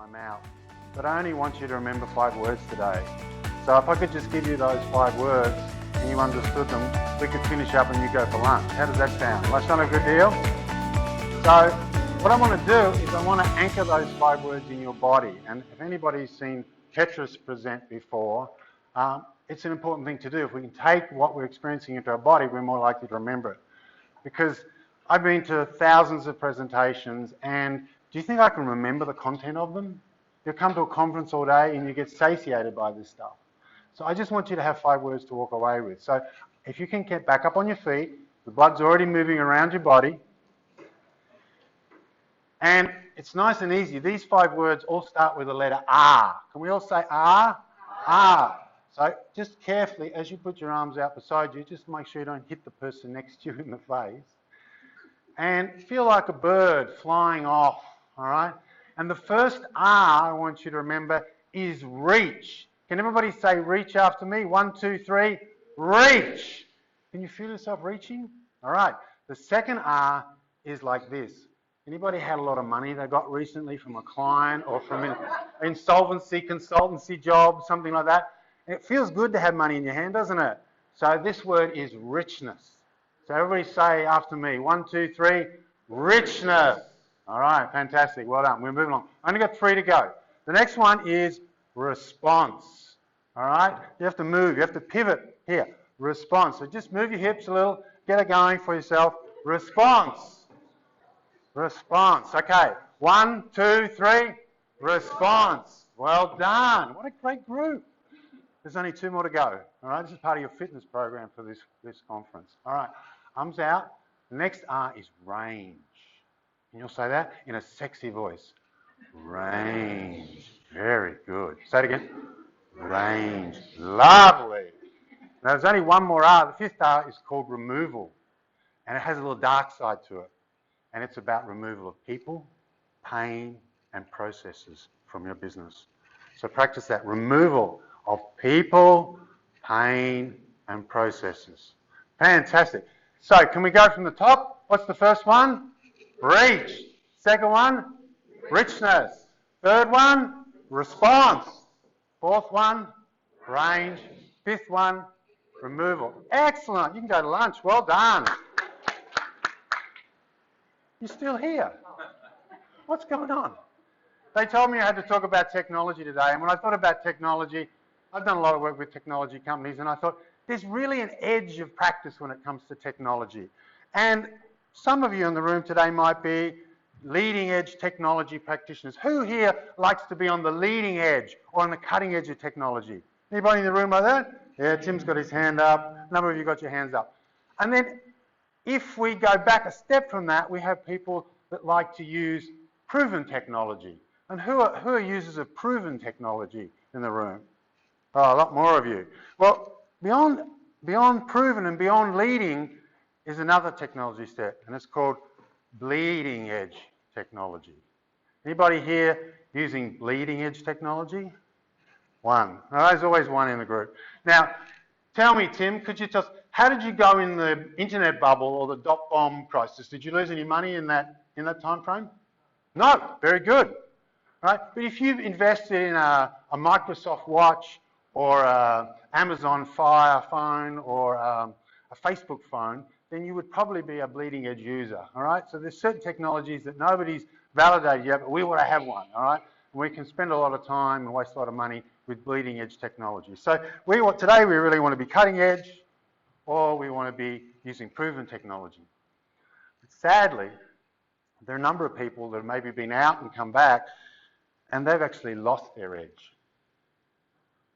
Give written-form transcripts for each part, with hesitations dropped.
I'm out. But I only want you to remember 5 words today. So if I could just give you those 5 words and you understood them, we could finish up and you go for lunch. How does that sound? Well, that's not a good deal? So what I want to do is I want to anchor those 5 words in your body. And if anybody's seen Tetris present before, it's an important thing to do. If we can take what we're experiencing into our body, we're more likely to remember it. Because I've been to thousands of presentations, and do you think I can remember the content of them? You come to a conference all day and you get satiated by this stuff. So I just want you to have 5 words to walk away with. So if you can get back up on your feet, the blood's already moving around your body. And it's nice and easy. These 5 words all start with the letter R. Can we all say R? R. So just carefully, as you put your arms out beside you, just make sure you don't hit the person next to you in the face. And feel like a bird flying off, all right? And the first R I want you to remember is reach. Can everybody say reach after me? 1, 2, 3, reach. Can you feel yourself reaching? All right. The second R is like this. Anybody had a lot of money they got recently from a client or from an insolvency, consultancy job, something like that? It feels good to have money in your hand, doesn't it? So this word is richness. So everybody say after me, 1, 2, 3, richness. All right, fantastic. Well done. We're moving on. Only got 3 to go. The next one is response. All right? You have to move. You have to pivot here. Response. So just move your hips a little. Get it going for yourself. Response. Response. Okay. 1, 2, 3. Response. Well done. What a great group. There's only 2 more to go. All right? This is part of your fitness program for this conference. All right. Arms out. The next R is range. And you'll say that in a sexy voice. Range. Very good. Say it again. Range. Lovely. Now, there's only 1 more R. The 5th R is called removal. And it has a little dark side to it. And it's about removal of people, pain, and processes from your business. So practice that. Removal of people, pain, and processes. Fantastic. So can we go from the top? What's the first one? Reach. Second one? Richness. Third one? Response. 4th one? Range. 5th one? Removal. Excellent. You can go to lunch. Well done. You're still here. What's going on? They told me I had to talk about technology today, and when I thought about technology, I've done a lot of work with technology companies, and I thought there's really an edge of practice when it comes to technology. And some of you in the room today might be leading edge technology practitioners. Who here likes to be on the leading edge or on the cutting edge of technology? Anybody in the room like that? Yeah, Tim's got his hand up. A number of you got your hands up. And then if we go back a step from that, we have people that like to use proven technology. And who are users of proven technology in the room? Oh, a lot more of you. Well, beyond proven and beyond leading is another technology step, and it's called bleeding edge technology. Anybody here using bleeding edge technology? 1. Oh, there's always 1 in the group. Now, tell me, Tim, could you tell us, how did you go in the internet bubble or the dot-bomb crisis? Did you lose any money in that time frame? No. Very good. Right? But if you've invested in a Microsoft watch or an Amazon Fire phone or a Facebook phone, then you would probably be a bleeding edge user, all right? So there's certain technologies that nobody's validated yet, but we want to have one, all right? And we can spend a lot of time and waste a lot of money with bleeding edge technology. So today we really want to be cutting edge, or we want to be using proven technology. But sadly, there are a number of people that have maybe been out and come back, and they've actually lost their edge.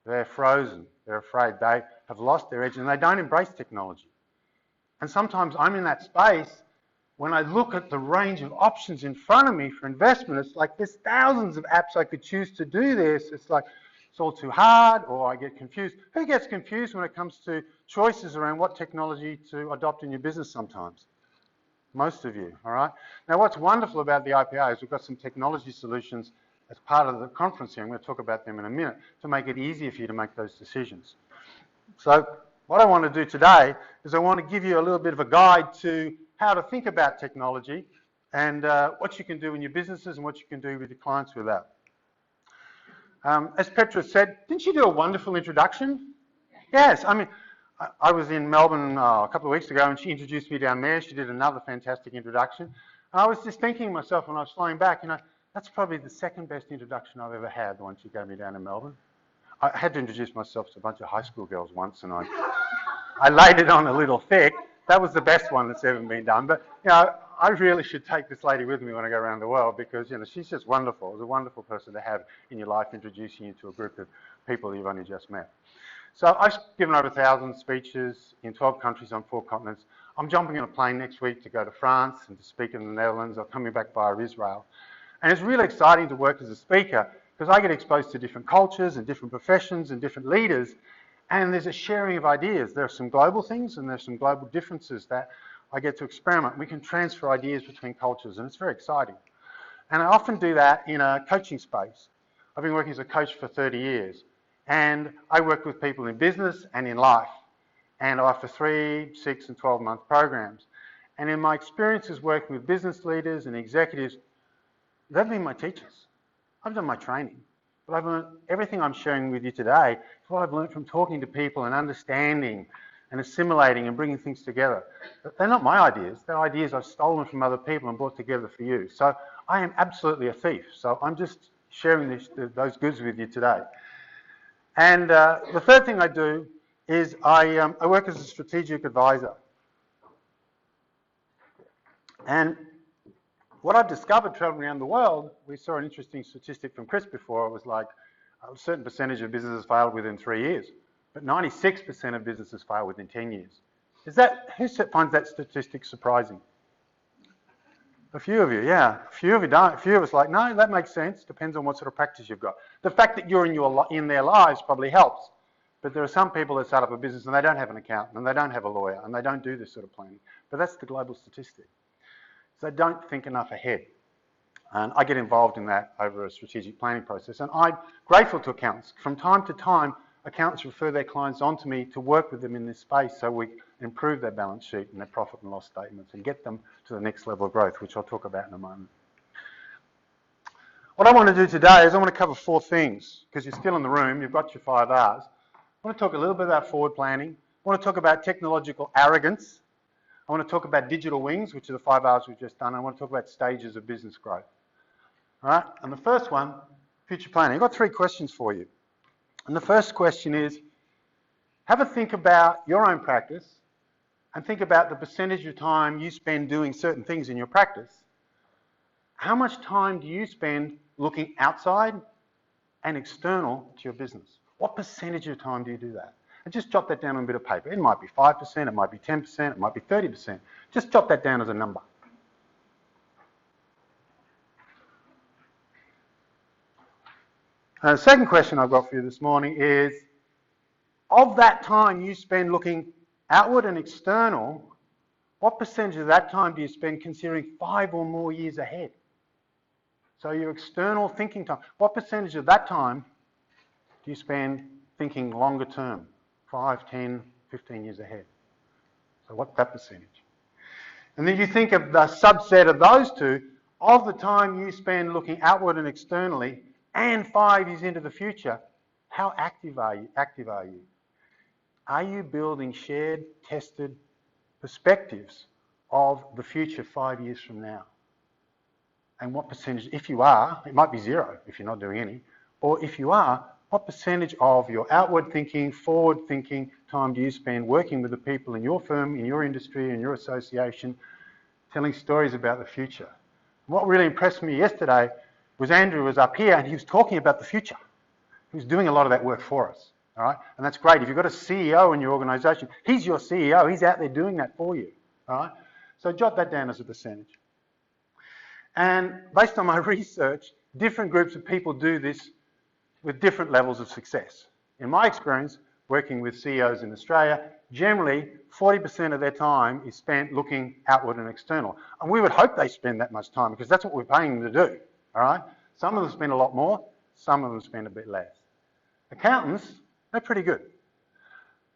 They're frozen. They're afraid they have lost their edge, and they don't embrace technology. And sometimes I'm in that space when I look at the range of options in front of me for investment. It's like there's thousands of apps I could choose to do this. It's like it's all too hard, or I get confused. Who gets confused when it comes to choices around what technology to adopt in your business sometimes? Most of you, all right? Now, what's wonderful about the IPO is we've got some technology solutions as part of the conference here. I'm going to talk about them in a minute to make it easier for you to make those decisions. So what I want to do today is I want to give you a little bit of a guide to how to think about technology and what you can do in your businesses and what you can do with your clients with that. As Petra said, didn't she do a wonderful introduction? Yes, I mean, I was in Melbourne a couple of weeks ago and she introduced me down there. She did another fantastic introduction. And I was just thinking to myself when I was flying back, you know, that's probably the second best introduction I've ever had, the one she gave me down in Melbourne. I had to introduce myself to a bunch of high school girls once and I laid it on a little thick. That was the best one that's ever been done. But, you know, I really should take this lady with me when I go around the world because, you know, she's just wonderful. It's a wonderful person to have in your life, introducing you to a group of people you've only just met. So I've given over 1,000 speeches in 12 countries on 4 continents. I'm jumping on a plane next week to go to France and to speak in the Netherlands. I'm coming back via Israel. And it's really exciting to work as a speaker because I get exposed to different cultures and different professions and different leaders. And there's a sharing of ideas. There are some global things and there's some global differences that I get to experiment. We can transfer ideas between cultures and it's very exciting. And I often do that in a coaching space. I've been working as a coach for 30 years. And I work with people in business and in life. And I offer 3, 6 and 12-month programs. And in my experiences working with business leaders and executives, they've been my teachers. I've done my training. But I've learned everything I'm sharing with you today is what I've learned from talking to people and understanding and assimilating and bringing things together. But they're not my ideas. They're ideas I've stolen from other people and brought together for you. So I am absolutely a thief. So I'm just sharing those goods with you today. And the third thing I do is I work as a strategic advisor. And what I've discovered traveling around the world, we saw an interesting statistic from Chris before. It was like a certain percentage of businesses failed within 3 years, but 96% of businesses fail within 10 years. Who finds that statistic surprising? A few of you, yeah. A few of you don't. A few of us like, no, that makes sense. Depends on what sort of practice you've got. The fact that you're in their lives probably helps. But there are some people that start up a business and they don't have an accountant and they don't have a lawyer and they don't do this sort of planning. But that's the global statistic. So they don't think enough ahead. And I get involved in that over a strategic planning process. And I'm grateful to accountants. From time to time, accountants refer their clients on to me to work with them in this space so we improve their balance sheet and their profit and loss statements and get them to the next level of growth, which I'll talk about in a moment. What I want to do today is I want to cover 4 things because you're still in the room, you've got your 5 hours. I want to talk a little bit about forward planning. I want to talk about technological arrogance. I want to talk about digital wings, which are the 5 hours we've just done. I want to talk about stages of business growth. All right, and the first one, future planning. I've got 3 questions for you. And the first question is, have a think about your own practice and think about the percentage of time you spend doing certain things in your practice. How much time do you spend looking outside and external to your business? What percentage of time do you do that? And just jot that down on a bit of paper. It might be 5%, it might be 10%, it might be 30%. Just jot that down as a number. And the second question I've got for you this morning is, of that time you spend looking outward and external, what percentage of that time do you spend considering 5 or more years ahead? So your external thinking time, what percentage of that time do you spend thinking longer term, 5, 10, 15 years ahead? So what's that percentage? And then you think of the subset of those two, of the time you spend looking outward and externally and 5 years into the future, how active are you? Are you building shared, tested perspectives of the future 5 years from now? And what percentage, if you are, it might be 0 if you're not doing any, or if you are, what percentage of your outward thinking, forward thinking time do you spend working with the people in your firm, in your industry, in your association, telling stories about the future? What really impressed me yesterday was Andrew was up here and he was talking about the future. He was doing a lot of that work for us, all right? And that's great. If you've got a CEO in your organisation, he's your CEO. He's out there doing that for you, all right? So jot that down as a percentage. And based on my research, different groups of people do this with different levels of success. In my experience, working with CEOs in Australia, generally 40% of their time is spent looking outward and external. And we would hope they spend that much time because that's what we're paying them to do, all right? Some of them spend a lot more, some of them spend a bit less. Accountants, they're pretty good.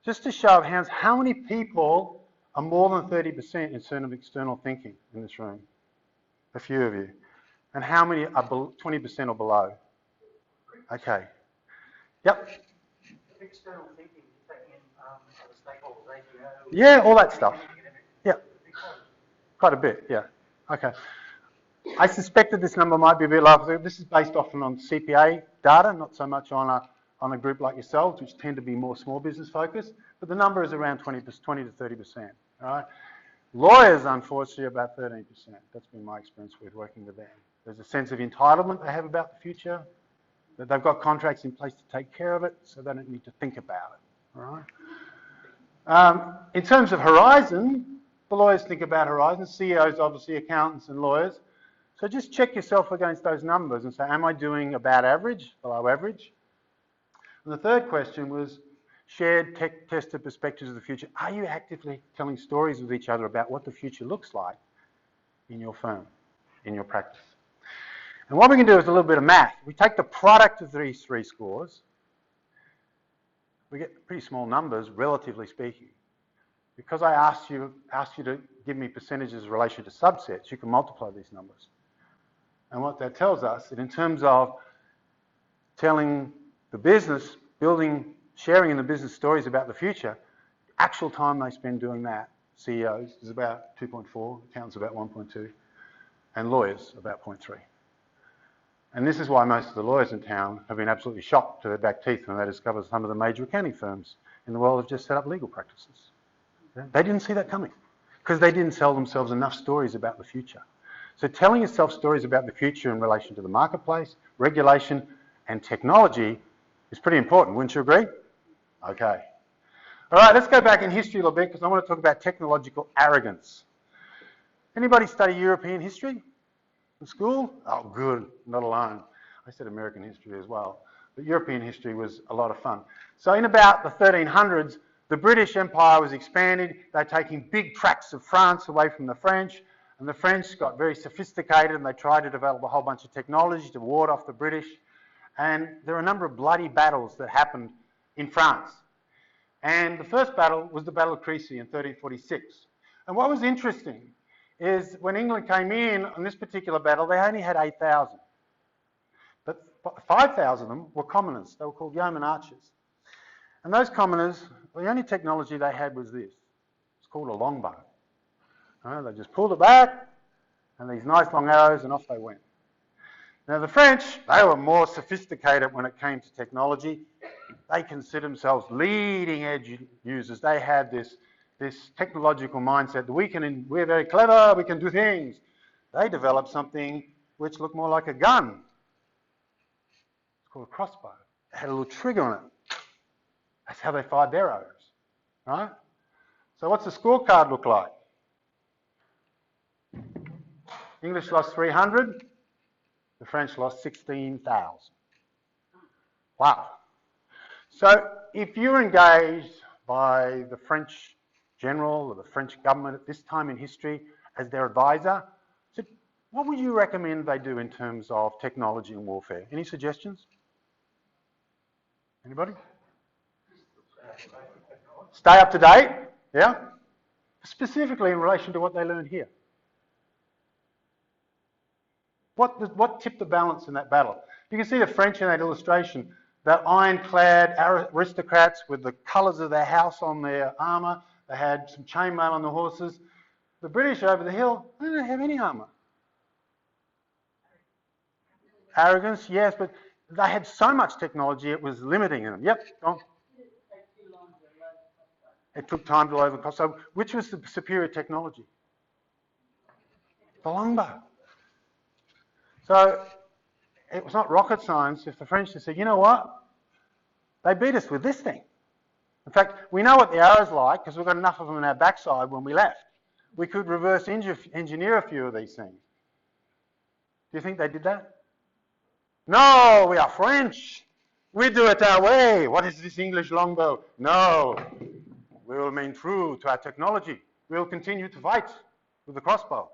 Just to show of hands, how many people are more than 30% in terms of external thinking in this room? A few of you. And how many are 20% or below? Okay, Yep. External thinking, taking in other stakeholders, AGO. Yeah, all that stuff. Yeah. Quite a bit, yeah. Okay. I suspected this number might be a bit lower. This is based often on CPA data, not so much on a group like yourselves, which tend to be more small business focused. But the number is around 20 to 30%. All right. Lawyers, unfortunately, about 13%. That's been my experience with working with them. There's a sense of entitlement they have about the future, that they've got contracts in place to take care of it, so they don't need to think about it. All right. In terms of horizon, the lawyers think about horizon. CEOs, obviously, accountants and lawyers. So just check yourself against those numbers and say, am I doing about average, below average? And the third question was shared tested perspectives of the future. Are you actively telling stories with each other about what the future looks like in your firm, in your practice? And what we can do is a little bit of math. We take the product of these three scores. We get pretty small numbers, relatively speaking. Because I asked you to give me percentages in relation to subsets, you can multiply these numbers. And what that tells us, that in terms of telling the business, sharing in the business stories about the future, actual time they spend doing that, CEOs is about 2.4, accountants about 1.2, and lawyers about 0.3. And this is why most of the lawyers in town have been absolutely shocked to their back teeth when they discover some of the major accounting firms in the world have just set up legal practices. They didn't see that coming because they didn't tell themselves enough stories about the future. So telling yourself stories about the future in relation to the marketplace, regulation, and technology is pretty important. Wouldn't you agree? Okay. All right, let's go back in history a little bit because I want to talk about technological arrogance. Anybody study European history in school? Oh, good, not alone. I said American history as well. But European history was a lot of fun. So in about the 1300s, the British Empire was expanded. They're taking big tracts of France away from the French. And the French got very sophisticated and they tried to develop a whole bunch of technology to ward off the British. And there are a number of bloody battles that happened in France. And the first battle was the Battle of Crécy in 1346. And what was interesting is when England came in on this particular battle, they only had 8,000. But 5,000 of them were commoners. They were called yeoman archers. And those commoners, the only technology they had was this. It's called a longbow. They just pulled it back, and these nice long arrows, and off they went. Now the French, they were more sophisticated when it came to technology. They considered themselves leading edge users. They had this technological mindset that we're very clever, we can do things. They developed something which looked more like a gun. It's called a crossbow. It had a little trigger on it. That's how they fired their arrows, right? So what's the scorecard look like? English lost 300, the French lost 16,000. Wow. So if you're engaged by the French general or the French government at this time in history as their advisor, so what would you recommend they do in terms of technology and warfare? Any suggestions? Anybody? Stay up to date, yeah? Specifically in relation to what they learned here. What tipped the balance in that battle? You can see the French in that illustration, that ironclad aristocrats with the colours of their house on their armour. They had some chainmail on the horses. The British over the hill, they don't have any armour. Arrogance, yes, but they had so much technology it was limiting them. Yep, go on. It took time to overcome. So which was the superior technology? The longbow. So it was not rocket science if the French had said, you know what? They beat us with this thing. In fact, we know what the arrow's like because we've got enough of them in our backside when we left. We could reverse engineer a few of these things. Do you think they did that? No, we are French. We do it our way. What is this English longbow? No, we will remain true to our technology. We will continue to fight with the crossbow.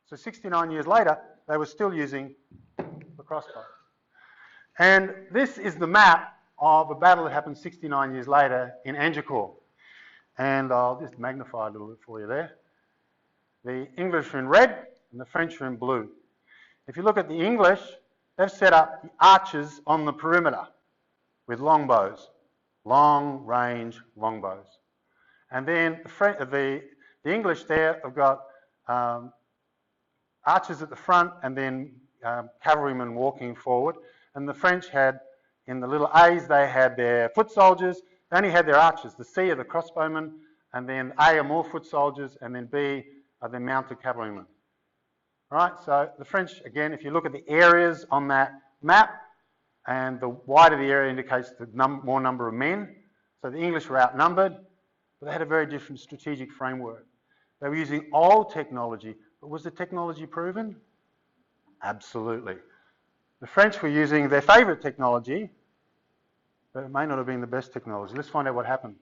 So 69 years later, they were still using the crossbow. And this is the map of a battle that happened 69 years later in Agincourt. And I'll just magnify a little bit for you there. The English are in red and the French are in blue. If you look at the English, they've set up the archers on the perimeter with longbows, long-range longbows. And then the English there have got archers at the front and then cavalrymen walking forward. And the French had, in the little A's, they had their foot soldiers. They only had their archers. The C are the crossbowmen, and then A are more foot soldiers, and then B are the mounted cavalrymen. All right, so the French, again, if you look at the areas on that map, and the wider the area indicates the more number of men. So the English were outnumbered, but they had a very different strategic framework. They were using old technology, but was the technology proven? Absolutely. The French were using their favourite technology, but it may not have been the best technology. Let's find out what happened.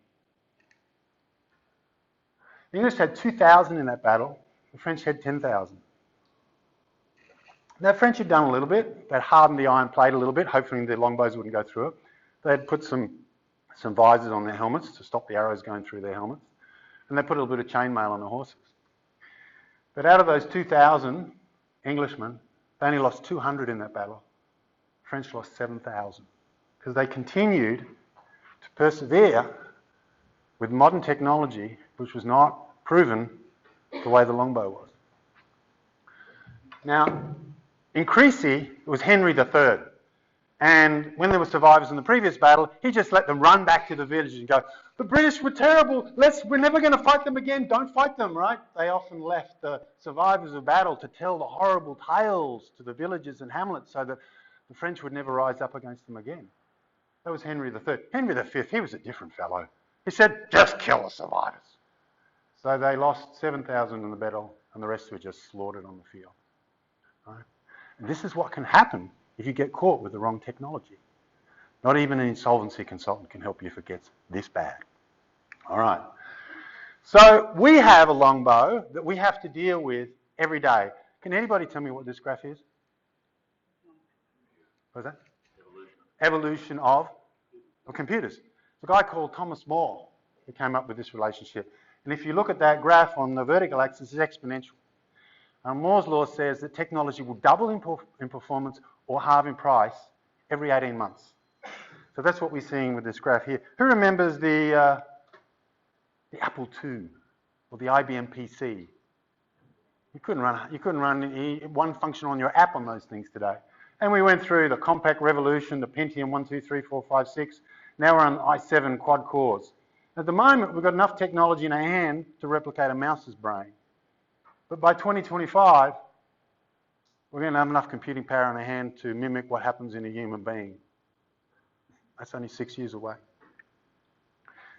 The English had 2,000 in that battle. The French had 10,000. Now, the French had done a little bit. They'd hardened the iron plate a little bit, hoping their longbows wouldn't go through it. They'd put some visors on their helmets to stop the arrows going through their helmets. And they put a little bit of chainmail on the horses. But out of those 2,000 Englishmen, they only lost 200 in that battle. The French lost 7,000 because they continued to persevere with modern technology, which was not proven the way the longbow was. Now, in Crecy, it was Henry III. And when there were survivors in the previous battle, he just let them run back to the villages and go, the British were terrible, we're never going to fight them again, don't fight them, right? They often left the survivors of battle to tell the horrible tales to the villages and hamlets so that the French would never rise up against them again. That was Henry III. Henry V, he was a different fellow. He said, just kill the survivors. So they lost 7,000 in the battle and the rest were just slaughtered on the field. Right? And this is what can happen if you get caught with the wrong technology. Not even an insolvency consultant can help you if it gets this bad. All right. So we have a longbow that we have to deal with every day. Can anybody tell me what this graph is? What is that? Evolution of computers. There's a guy called Thomas More who came up with this relationship. And if you look at that graph on the vertical axis, it's exponential. Moore's law says that technology will double in performance or halve in price every 18 months. So that's what we're seeing with this graph here. Who remembers the Apple II or the IBM PC? You couldn't run one function on your app on those things today. And we went through the compact revolution, the Pentium 1, 2, 3, 4, 5, 6. Now we're on i7 quad cores. At the moment, we've got enough technology in our hand to replicate a mouse's brain. But by 2025, we're going to have enough computing power in our hand to mimic what happens in a human being. That's only 6 years away.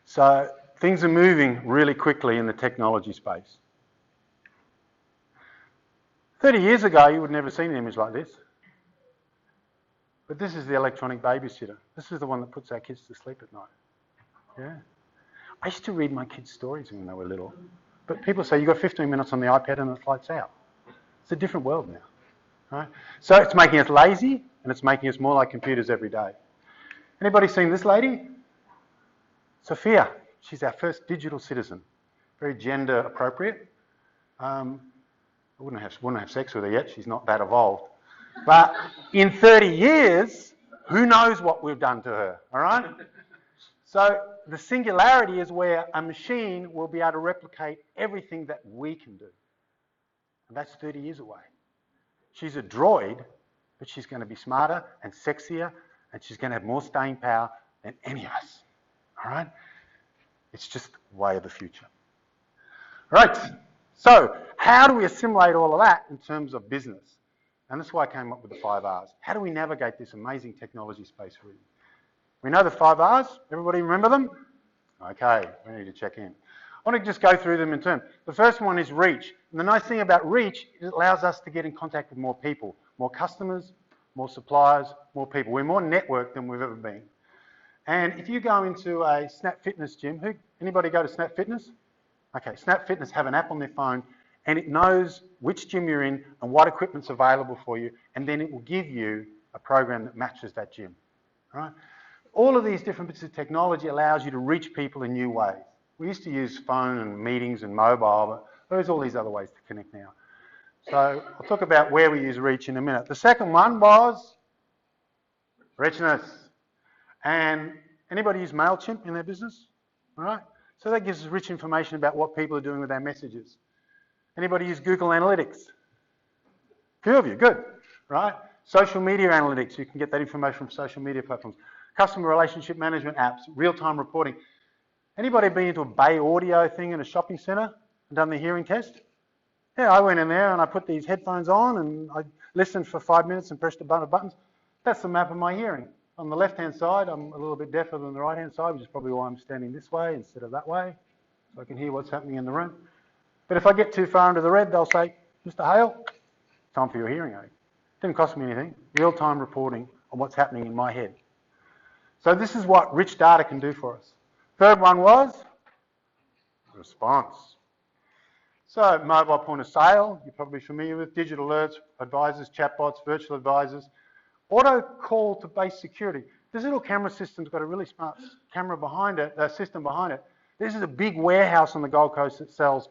So things are moving really quickly in the technology space. 30 years ago, you would never have seen an image like this. But this is the electronic babysitter. This is the one that puts our kids to sleep at night. Yeah. I used to read my kids stories when they were little. But people say, you've got 15 minutes on the iPad and it lights out. It's a different world now. Right? So it's making us lazy and it's making us more like computers every day. Anybody seen this lady? Sophia. She's our first digital citizen. Very gender appropriate. I wouldn't have sex with her yet. She's not that evolved. But in 30 years, who knows what we've done to her, all right? So the singularity is where a machine will be able to replicate everything that we can do. And that's 30 years away. She's a droid, but she's going to be smarter and sexier, and she's going to have more staying power than any of us, all right? It's just the way of the future. All right, so how do we assimilate all of that in terms of business? And that's why I came up with the 5 R's. How do we navigate this amazing technology space really? We know the 5 R's. Everybody remember them? Okay, we need to check in. I want to just go through them in turn. The first one is reach. And the nice thing about reach is it allows us to get in contact with more people, more customers, more suppliers, more people. We're more networked than we've ever been. And if you go into a Snap Fitness gym, anybody go to Snap Fitness? Okay, Snap Fitness have an app on their phone and it knows which gym you're in and what equipment's available for you, and then it will give you a program that matches that gym. All right? All of these different bits of technology allows you to reach people in new ways. We used to use phone and meetings and mobile, but there's all these other ways to connect now. So I'll talk about where we use reach in a minute. The second one was richness. And anybody use MailChimp in their business? All right. So that gives us rich information about what people are doing with their messages. Anybody use Google Analytics? Few of you, good, right? Social media analytics, you can get that information from social media platforms. Customer relationship management apps, real-time reporting. Anybody been into a Bay Audio thing in a shopping centre and done the hearing test? Yeah, I went in there and I put these headphones on and I listened for 5 minutes and pressed a bunch of buttons. That's the map of my hearing. On the left-hand side, I'm a little bit deafer than the right-hand side, which is probably why I'm standing this way instead of that way, so I can hear what's happening in the room. But if I get too far into the red, they'll say, Mr. Hale, time for your hearing aid. Didn't cost me anything. Real-time reporting on what's happening in my head. So this is what rich data can do for us. Third one was response. So mobile point of sale, you're probably familiar with, digital alerts, advisors, chatbots, virtual advisors, auto call to base security. This little camera system's got a really smart camera behind it, system behind it. This is a big warehouse on the Gold Coast that sells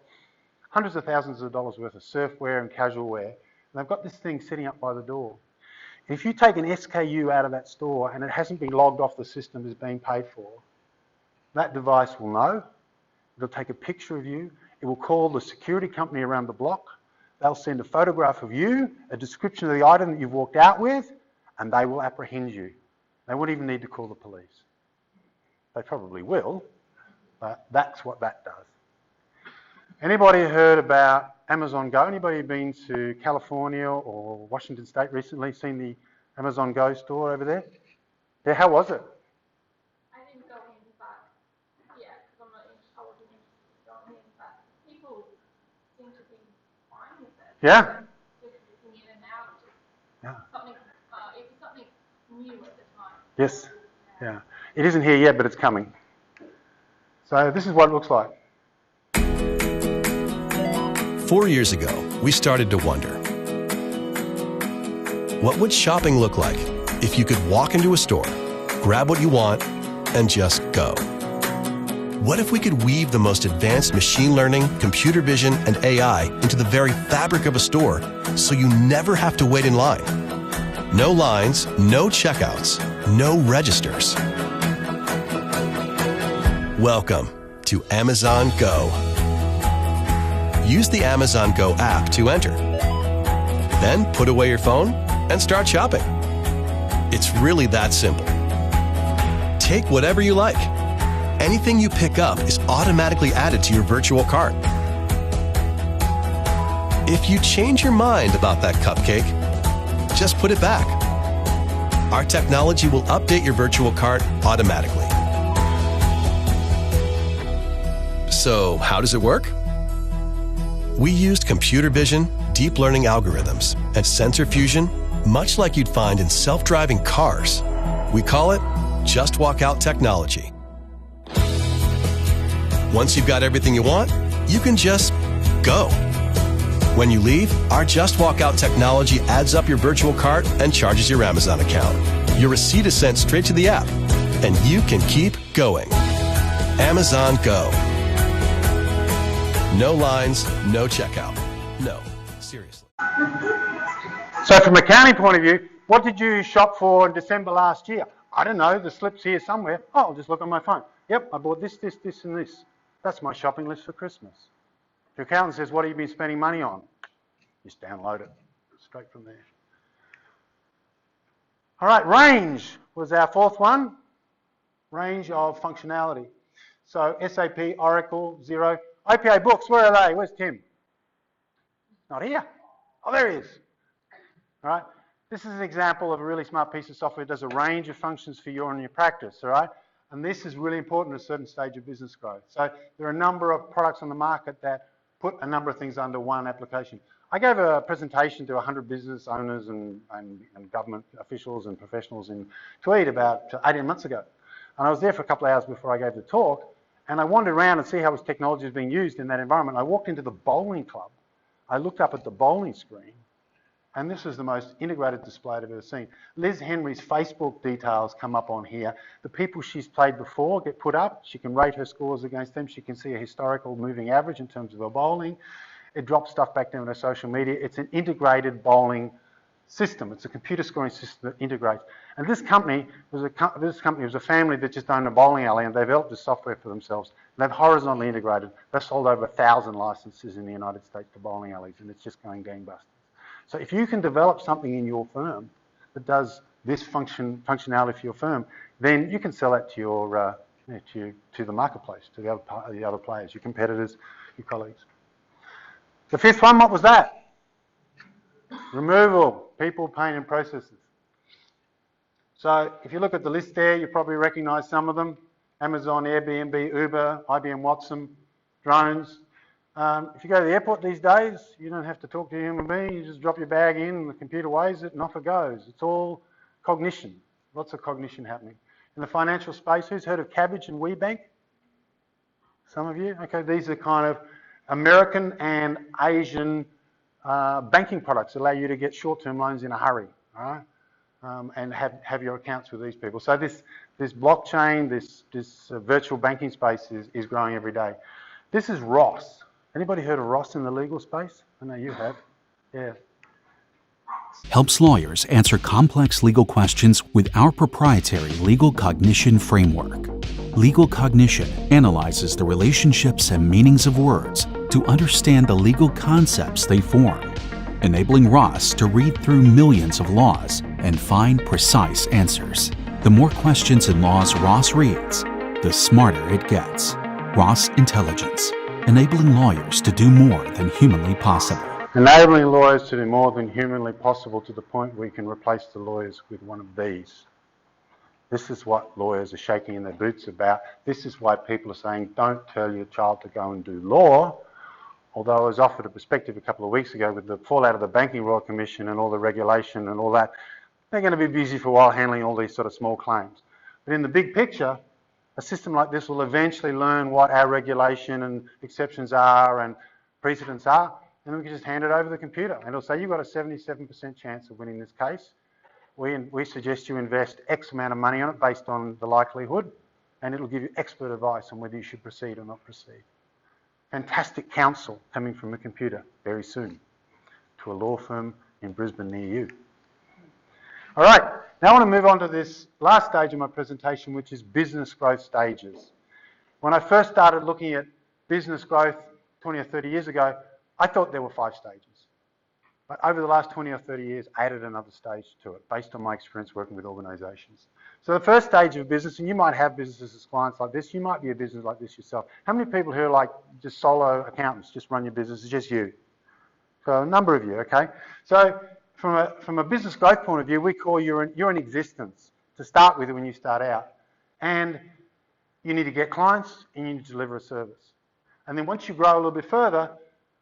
hundreds of thousands of dollars worth of surfwear and casual wear. And they've got this thing sitting up by the door. If you take an SKU out of that store and it hasn't been logged off the system as being paid for, that device will know. It'll take a picture of you. It will call the security company around the block. They'll send a photograph of you, a description of the item that you've walked out with, and they will apprehend you. They won't even need to call the police. They probably will, but that's what that does. Anybody heard about Amazon Go? Anybody been to California or Washington State recently, seen the Amazon Go store over there? Yeah, how was it? I didn't go in, but yeah, because I wasn't interested in going in, but people seem to be fine with it. Yeah. Just looking in and out, Yeah. something, it was something new at the time. Yes. Yeah. It isn't here yet, but it's coming. So this is what it looks like. 4 years ago, we started to wonder, what would shopping look like if you could walk into a store, grab what you want, and just go? What if we could weave the most advanced machine learning, computer vision, and AI into the very fabric of a store so you never have to wait in line? No lines, no checkouts, no registers. Welcome to Amazon Go. Use the Amazon Go app to enter. Then put away your phone and start shopping. It's really that simple. Take whatever you like. Anything you pick up is automatically added to your virtual cart. If you change your mind about that cupcake, just put it back. Our technology will update your virtual cart automatically. So, how does it work? We used computer vision, deep learning algorithms, and sensor fusion, much like you'd find in self-driving cars. We call it Just Walk Out technology. Once you've got everything you want, you can just go. When you leave, our Just Walk Out technology adds up your virtual cart and charges your Amazon account. Your receipt is sent straight to the app, and you can keep going. Amazon Go. No lines, no checkout. No, seriously. So from an accounting point of view, what did you shop for in December last year? I don't know, the slip's here somewhere. Oh, I'll just look on my phone. Yep, I bought this, this, this, and this. That's my shopping list for Christmas. Your accountant says, what have you been spending money on? Just download it straight from there. All right, range was our fourth one. Range of functionality. So SAP, Oracle, Xero. IPA books, where are they? Where's Tim? Not here. Oh, there he is. All right. This is an example of a really smart piece of software that does a range of functions for you and your practice, all right? And this is really important at a certain stage of business growth. So there are a number of products on the market that put a number of things under one application. I gave a presentation to 100 business owners and government officials and professionals in Tweed about 18 months ago. And I was there for a couple of hours before I gave the talk. And I wandered around and see how this technology is being used in that environment. I walked into the bowling club. I looked up at the bowling screen, and this is the most integrated display I've ever seen. Liz Henry's Facebook details come up on here. The people she's played before get put up. She can rate her scores against them. She can see a historical moving average in terms of her bowling. It drops stuff back down to social media. It's an integrated bowling system. It's a computer scoring system that integrates. And this company was a family that just owned a bowling alley, and they developed this software for themselves. And they've horizontally integrated. They've sold over 1,000 licenses in the United States to bowling alleys, and it's just going gangbusters. So if you can develop something in your firm that does this functionality for your firm, then you can sell that to your to the marketplace, to the other players, your competitors, your colleagues. The fifth one, what was that? Removal, people, pain and processes. So if you look at the list there, you probably recognise some of them. Amazon, Airbnb, Uber, IBM Watson, drones. If you go to the airport these days, you don't have to talk to a human being. You just drop your bag in and the computer weighs it and off it goes. It's all cognition. Lots of cognition happening. In the financial space, who's heard of Cabbage and WeBank? Some of you? Okay, these are kind of American and Asian banking products that allow you to get short-term loans in a hurry, all right? And have your accounts with these people. So this blockchain, this virtual banking space is growing every day. This is Ross. Anybody heard of Ross in the legal space? I know you have. Yeah. Helps lawyers answer complex legal questions with our proprietary legal cognition framework. Legal cognition analyzes the relationships and meanings of words to understand the legal concepts they form, enabling Ross to read through millions of laws and find precise answers. The more questions and laws Ross reads, the smarter it gets. Ross Intelligence, enabling lawyers to do more than humanly possible. Enabling lawyers to do more than humanly possible to the point where you can replace the lawyers with one of these. This is what lawyers are shaking in their boots about. This is why people are saying, don't tell your child to go and do law. Although I was offered a perspective a couple of weeks ago with the fallout of the Banking Royal Commission and all the regulation and all that, they're going to be busy for a while handling all these sort of small claims. But in the big picture, a system like this will eventually learn what our regulation and exceptions are and precedents are, and we can just hand it over to the computer. And it'll say, you've got a 77% chance of winning this case. We suggest you invest X amount of money on it based on the likelihood, and it'll give you expert advice on whether you should proceed or not proceed. Fantastic counsel coming from a computer very soon to a law firm in Brisbane near you. All right, now I want to move on to this last stage of my presentation, which is business growth stages. When I first started looking at business growth 20 or 30 years ago, I thought there were 5 stages. But over the last 20 or 30 years, I added another stage to it based on my experience working with organisations. So the first stage of business, and you might have businesses as clients like this, you might be a business like this yourself. How many people here are like just solo accountants, just run your business, it's just you? So a number of you, okay? So from a business growth point of view, we call you're in existence to start with when you start out. And you need to get clients and you need to deliver a service. And then once you grow a little bit further,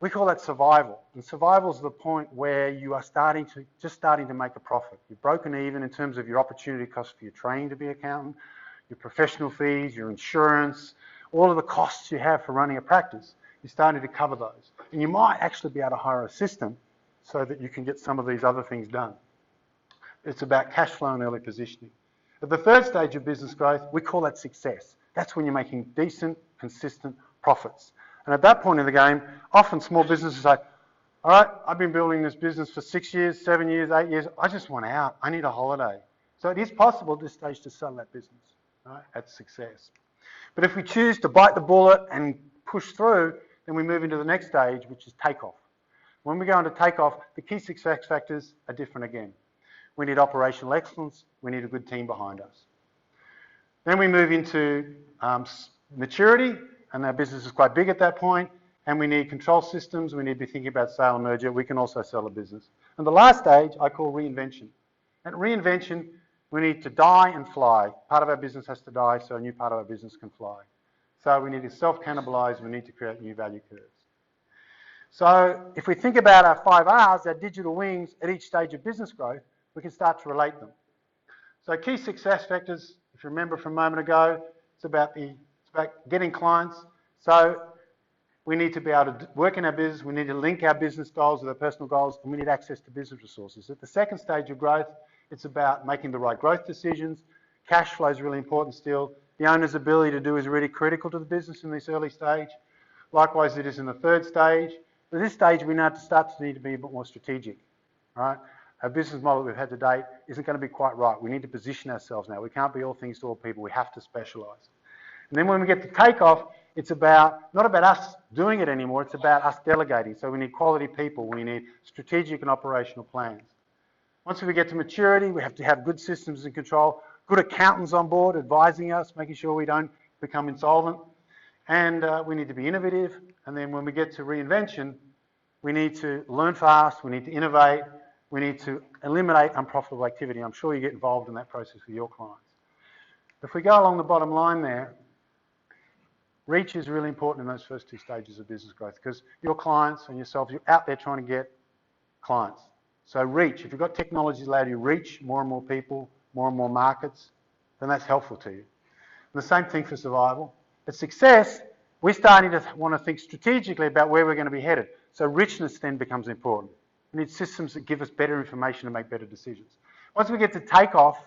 we call that survival. And survival is the point where you are just starting to make a profit. You've broken even in terms of your opportunity costs for your training to be an accountant, your professional fees, your insurance, all of the costs you have for running a practice. You're starting to cover those. And you might actually be able to hire an assistant so that you can get some of these other things done. It's about cash flow and early positioning. At the third stage of business growth, we call that success. That's when you're making decent, consistent profits. And at that point in the game, often small businesses say, all right, I've been building this business for 6 years, 7 years, 8 years. I just want out. I need a holiday. So it is possible at this stage to sell that business, right, at success. But if we choose to bite the bullet and push through, then we move into the next stage, which is takeoff. When we go into takeoff, the key success factors are different again. We need operational excellence. We need a good team behind us. Then we move into maturity. And our business is quite big at that point, and we need control systems, we need to be thinking about sale and merger, we can also sell a business. And the last stage I call reinvention. At reinvention, we need to die and fly. Part of our business has to die so a new part of our business can fly. So we need to self-cannibalise, we need to create new value curves. So if we think about our 5 R's, our digital wings at each stage of business growth, we can start to relate them. So key success factors, if you remember from a moment ago, it's about getting clients. So we need to be able to work in our business, we need to link our business goals with our personal goals, and we need access to business resources. At the second stage of growth, it's about making the right growth decisions. Cash flow is really important still. The owner's ability to do is really critical to the business in this early stage. Likewise, it is in the third stage. At this stage, we now start to need to be a bit more strategic, right? our business model that we've had to date isn't going to be quite right. We need to position ourselves now. We can't be all things to all people. We have to specialise. And then when we get to takeoff, it's not about us doing it anymore. It's about us delegating. So we need quality people. We need strategic and operational plans. Once we get to maturity, we have to have good systems and control, good accountants on board advising us, making sure we don't become insolvent. And we need to be innovative. And then when we get to reinvention, we need to learn fast. We need to innovate. We need to eliminate unprofitable activity. I'm sure you get involved in that process with your clients. If we go along the bottom line there, reach is really important in those first two stages of business growth because your clients and yourselves, you're out there trying to get clients. So reach, if you've got technologies that allow you to reach more and more people, more and more markets, then that's helpful to you. And the same thing for survival. At success, we're starting to want to think strategically about where we're going to be headed. So richness then becomes important. We need systems that give us better information to make better decisions. Once we get to takeoff,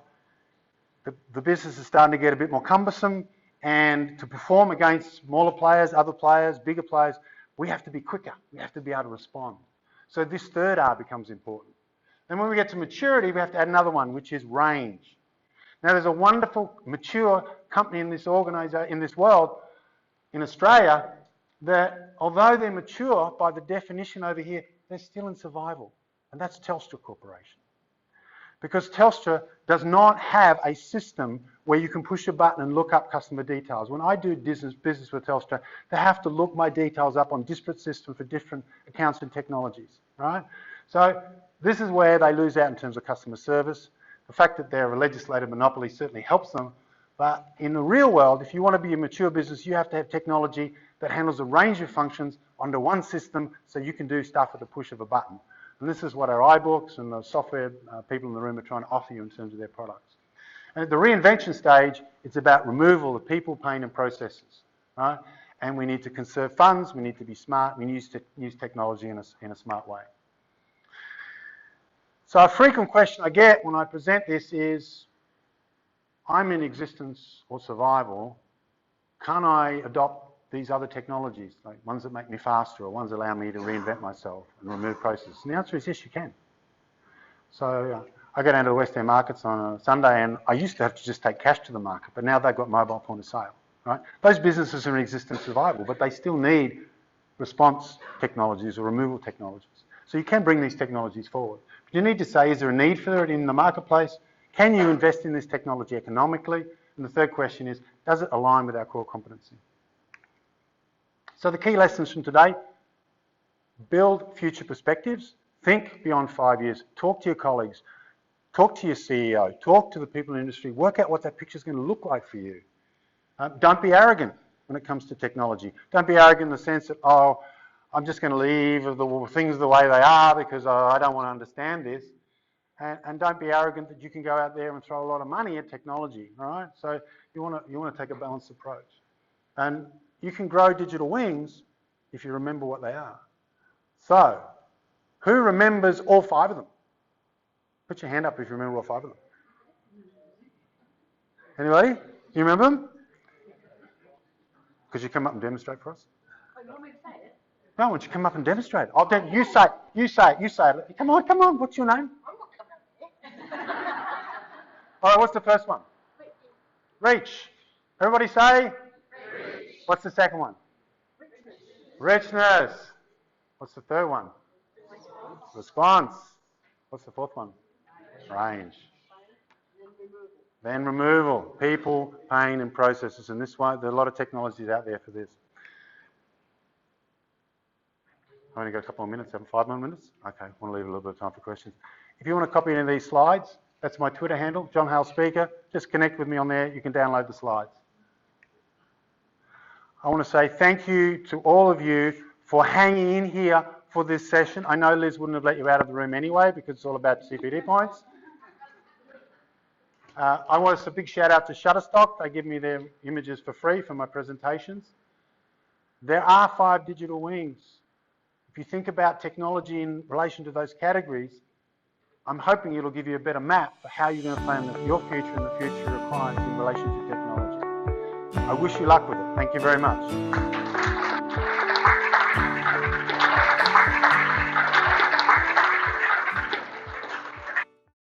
the business is starting to get a bit more cumbersome, and to perform against smaller players, other players, bigger players, we have to be quicker. We have to be able to respond. So this third R becomes important. Then when we get to maturity, we have to add another one, which is range. Now there's a wonderful, mature company in this organisation, in this world, in Australia, that although they're mature, by the definition over here, they're still in survival. And that's Telstra Corporation. Because Telstra does not have a system where you can push a button and look up customer details. When I do business with Telstra, they have to look my details up on disparate systems for different accounts and technologies, right? So this is where they lose out in terms of customer service. The fact that they're a legislated monopoly certainly helps them. But in the real world, if you want to be a mature business, you have to have technology that handles a range of functions under one system so you can do stuff at the push of a button. And this is what our iBooks and the software people in the room are trying to offer you in terms of their products. And at the reinvention stage, it's about removal of people, pain and processes, right? And we need to conserve funds, we need to be smart, we need to use technology in a smart way. So a frequent question I get when I present this is, I'm in existence or survival, can I adopt these other technologies, like ones that make me faster or ones that allow me to reinvent myself and remove processes? And the answer is yes, you can. So I go down to the West End markets on a Sunday and I used to have to just take cash to the market, but now they've got mobile point of sale, right? Those businesses are in existence survival, but they still need response technologies or removal technologies. So you can bring these technologies forward. But you need to say, is there a need for it in the marketplace? Can you invest in this technology economically? And the third question is, does it align with our core competency? So the key lessons from today: build future perspectives, think beyond 5 years, talk to your colleagues, talk to your CEO, talk to the people in the industry, work out what that picture is going to look like for you. Don't be arrogant when it comes to technology. Don't be arrogant in the sense that, oh, I'm just going to leave the things the way they are because I don't want to understand this. And don't be arrogant that you can go out there and throw a lot of money at technology, all right? So you want to take a balanced approach. And you can grow digital wings if you remember what they are. So, who remembers all 5 of them? Put your hand up if you remember all 5 of them. Anybody? You remember them? Could you come up and demonstrate for us? Oh, you want me to say it? No, why don't you come up and demonstrate? You say it. Come on, what's your name? I'm not coming up here. All right, what's the first one? Reach. Everybody say? Reach. What's the second one? Richness. What's the third one? Response. What's the fourth one? Range. Then removal. People, pain and processes. And this one, there are a lot of technologies out there for this. I've only got a couple of minutes, 5 more minutes? Okay, I want to leave a little bit of time for questions. If you want to copy any of these slides, that's my Twitter handle, John Hale Speaker. Just connect with me on there. You can download the slides. I want to say thank you to all of you for hanging in here for this session. I know Liz wouldn't have let you out of the room anyway because it's all about CPD points. I want a big shout out to Shutterstock. They give me their images for free for my presentations. There are 5 digital wings. If you think about technology in relation to those categories, I'm hoping it'll give you a better map for how you're going to plan your future and the future of clients in relation to technology. I wish you luck with it. Thank you very much.